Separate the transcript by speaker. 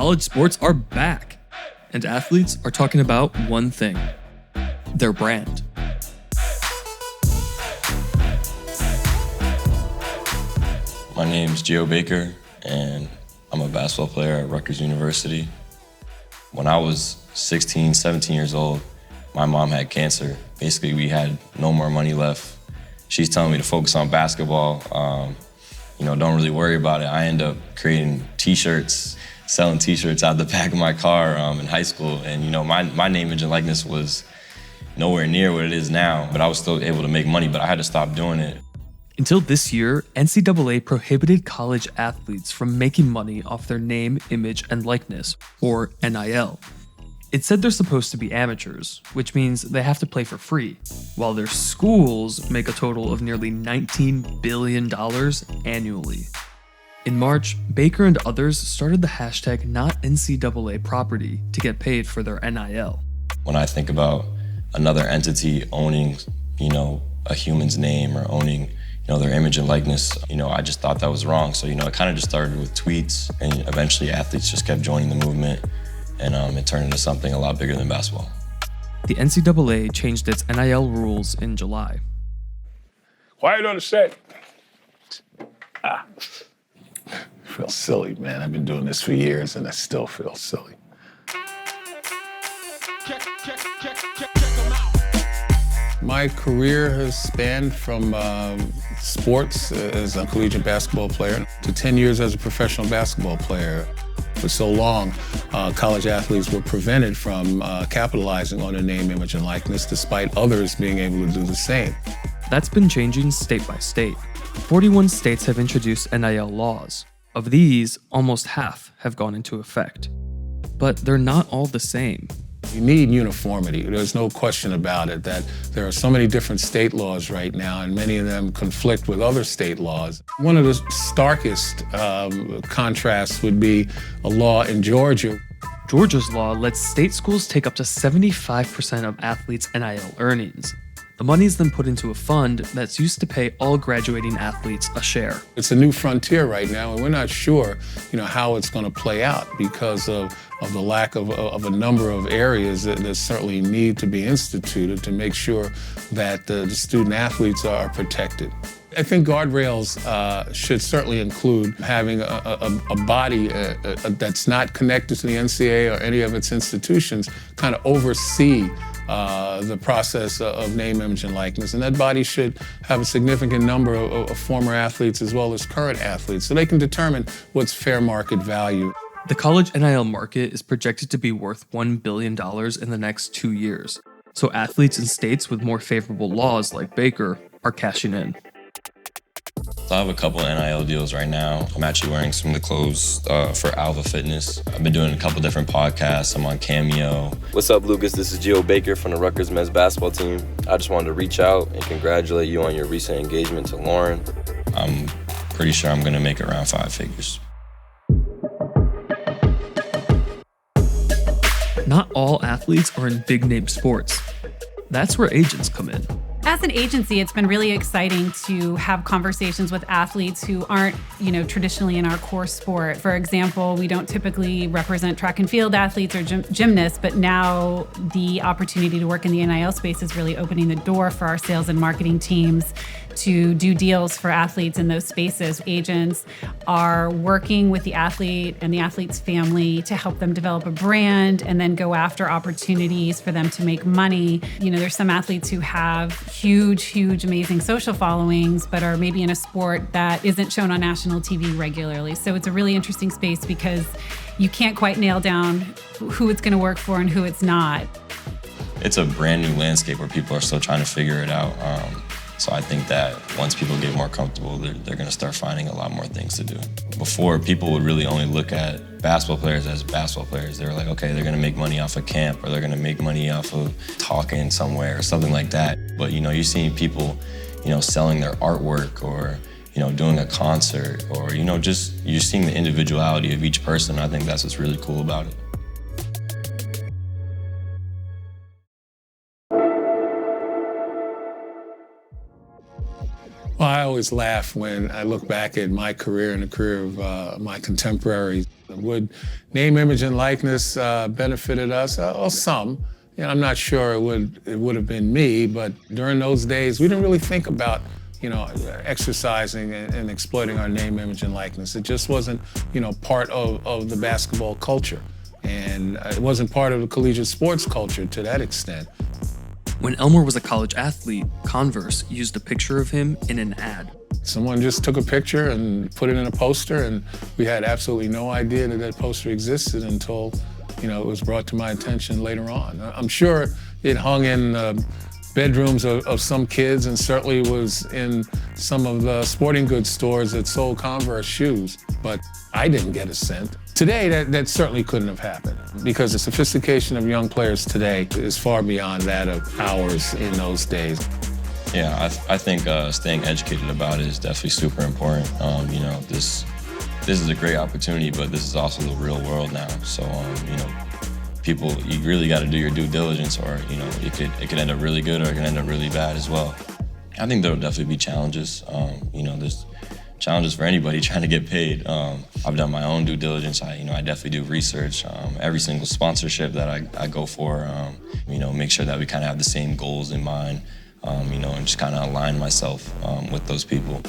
Speaker 1: college sports are back, and athletes are talking about one thing: their brand.
Speaker 2: My name's Gio Baker, and I'm a basketball player at Rutgers University. When I was 16, 17 years old, my mom had cancer. Basically, we had no more money left. She's telling me to focus on basketball. Don't really worry about it. I end up creating T-shirts, selling T-shirts out the back of my car in high school. And my name, image, and likeness was nowhere near what it is now, but I was still able to make money, but I had to stop doing it.
Speaker 1: Until this year, NCAA prohibited college athletes from making money off their name, image, and likeness, or NIL. It said they're supposed to be amateurs, which means they have to play for free, while their schools make a total of nearly $19 billion annually. In March, Baker and others started the hashtag #NotNCAA property to get paid for their NIL.
Speaker 2: When I think about another entity owning, a human's name or owning, their image and likeness, I just thought that was wrong. So, it kind of just started with tweets, and eventually athletes just kept joining the movement, and it turned into something a lot bigger than basketball.
Speaker 1: The NCAA changed its NIL rules in July.
Speaker 3: Quiet on the set. I feel silly, man. I've been doing this for years, and I still feel silly. My career has spanned from sports as a collegiate basketball player to 10 years as a professional basketball player. For so long, college athletes were prevented from capitalizing on their name, image, and likeness, despite others being able to do the same.
Speaker 1: That's been changing state by state. 41 states have introduced NIL laws. Of these, almost half have gone into effect. But they're not all the same.
Speaker 3: You need uniformity. There's no question about it that there are so many different state laws right now, and many of them conflict with other state laws. One of the starkest contrasts would be a law in Georgia.
Speaker 1: Georgia's law lets state schools take up to 75% of athletes' NIL earnings. The money is then put into a fund that's used to pay all graduating athletes a share.
Speaker 3: It's a new frontier right now, and we're not sure, how it's going to play out because of the lack of a number of areas that certainly need to be instituted to make sure that the student athletes are protected. I think guardrails should certainly include having a body that's not connected to the NCAA or any of its institutions kind of oversee the process of name, image, and likeness. And that body should have a significant number of former athletes as well as current athletes so they can determine what's fair market value.
Speaker 1: The college NIL market is projected to be worth $1 billion in the next 2 years. So athletes in states with more favorable laws like Baker are cashing in.
Speaker 2: So I have a couple of NIL deals right now. I'm actually wearing some of the clothes for Alva Fitness. I've been doing a couple different podcasts. I'm on Cameo.
Speaker 4: What's up, Lucas? This is Gio Baker from the Rutgers men's basketball team. I just wanted to reach out and congratulate you on your recent engagement to Lauren.
Speaker 2: I'm pretty sure I'm going to make around 5 figures.
Speaker 1: Not all athletes are in big-name sports. That's where agents come in.
Speaker 5: As an agency, it's been really exciting to have conversations with athletes who aren't, traditionally in our core sport. For example, we don't typically represent track and field athletes or gymnasts, but now the opportunity to work in the NIL space is really opening the door for our sales and marketing teams to do deals for athletes in those spaces. Agents are working with the athlete and the athlete's family to help them develop a brand and then go after opportunities for them to make money. There's some athletes who have huge, amazing social followings, but are maybe in a sport that isn't shown on national TV regularly. So it's a really interesting space because you can't quite nail down who it's going to work for and who it's not.
Speaker 2: It's a brand new landscape where people are still trying to figure it out. So I think that once people get more comfortable, they're going to start finding a lot more things to do. Before, people would really only look at basketball players as basketball players. They were like, okay, they're going to make money off of camp, or they're going to make money off of talking somewhere or something like that. But, you're seeing people, selling their artwork or, doing a concert or, just you're seeing the individuality of each person. I think that's what's really cool about it.
Speaker 3: Well, I always laugh when I look back at my career and the career of my contemporaries. Would name, image, and likeness benefited us? Some. I'm not sure it would have been me, but during those days, we didn't really think about exercising and exploiting our name, image, and likeness. It just wasn't, part of the basketball culture. And it wasn't part of the collegiate sports culture to that extent.
Speaker 1: When Elmer was a college athlete, Converse used a picture of him in an ad.
Speaker 3: Someone just took a picture and put it in a poster, and we had absolutely no idea that poster existed until, it was brought to my attention later on. I'm sure it hung in bedrooms of some kids, and certainly was in some of the sporting goods stores that sold Converse shoes, but I didn't get a cent. Today, that certainly couldn't have happened, because the sophistication of young players today is far beyond that of ours in those days.
Speaker 2: Yeah, I think staying educated about it is definitely super important. This is a great opportunity, but this is also the real world now. So, people, you really got to do your due diligence, or it could end up really good, or it can end up really bad as well. I think there'll definitely be challenges. There's challenges for anybody trying to get paid. I've done my own due diligence. I definitely do research. Every single sponsorship that I go for, make sure that we kind of have the same goals in mind, and just kind of align myself with those people.